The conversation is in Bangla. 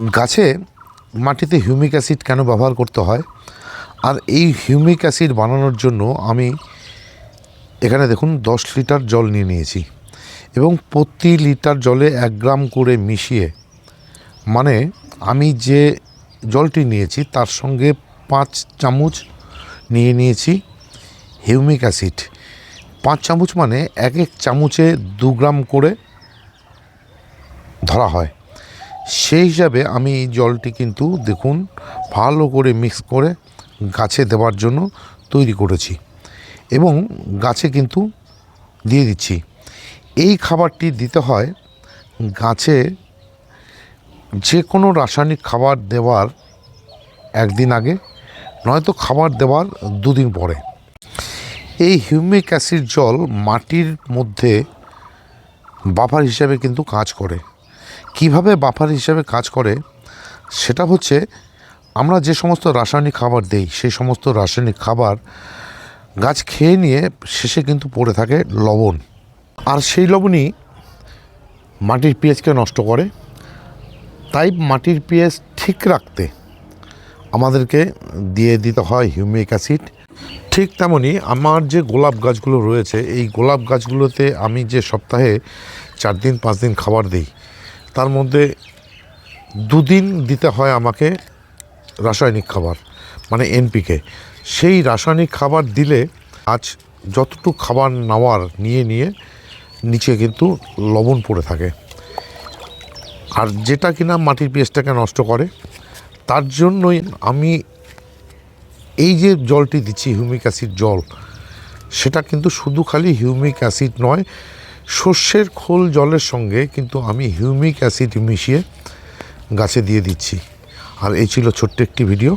গাছে মাটিতে হিউমিক অ্যাসিড কেন ব্যবহার করতে হয়, আর এই হিউমিক অ্যাসিড বানানোর জন্য আমি এখানে দেখুন 10 লিটার জল নিয়ে নিয়েছি এবং প্রতি লিটার জলে 1 গ্রাম করে মিশিয়ে, মানে আমি যে জলটি নিয়েছি তার সঙ্গে 5 চামচ নিয়ে নিয়েছি হিউমিক অ্যাসিড। 5 চামচ মানে এক চামচে 2 গ্রাম করে ধরা হয়। সেই হিসাবে আমি জলটি কিন্তু দেখুন ভালো করে মিক্স করে গাছে দেওয়ার জন্য তৈরি করেছি এবং গাছে কিন্তু দিয়ে দিচ্ছি। এই খাবারটি দিতে হয় গাছে যে কোনো রাসায়নিক খাবার দেওয়ার 1 দিন আগে, নয়তো খাবার দেওয়ার 2 দিন পরে। এই হিউমিক অ্যাসিড জল মাটির মধ্যে বাফার হিসাবে কিন্তু কাজ করে। কিভাবে বাফার হিসাবে কাজ করে সেটা হচ্ছে, আমরা যে সমস্ত রাসায়নিক খাবার দেই সেই সমস্ত রাসায়নিক খাবার গাছ খেয়ে নিয়ে শেষে কিন্তু পড়ে থাকে লবণ, আর সেই লবণই মাটির পিএইচকে নষ্ট করে। তাই মাটির পিএইচ ঠিক রাখতে আমাদেরকে দিয়ে দিতে হয় হিউমিক অ্যাসিড। ঠিক তেমনই আমার যে গোলাপ গাছগুলো রয়েছে, এই গোলাপ গাছগুলোতে আমি যে সপ্তাহে 4 দিন 5 দিন খাবার দিই, তার মধ্যে 2 দিন দিতে হয় আমাকে রাসায়নিক খাবার, মানে এনপিকে। সেই রাসায়নিক খাবার দিলে আজ যতটুকু খাবার নেওয়ার নিয়ে নিচে কিন্তু লবণ পড়ে থাকে, আর যেটা কিনা মাটির পিএইচটাকে নষ্ট করে। তার জন্যই আমি এই যে জলটি দিচ্ছি হিউমিক অ্যাসিড জল, সেটা কিন্তু শুধু খালি হিউমিক অ্যাসিড নয়, সর্ষের খোল জলের সঙ্গে কিন্তু আমি হিউমিক অ্যাসিড মিশিয়ে গাছে দিয়ে দিচ্ছি। আর এই ছিল ছোট্ট একটি ভিডিও।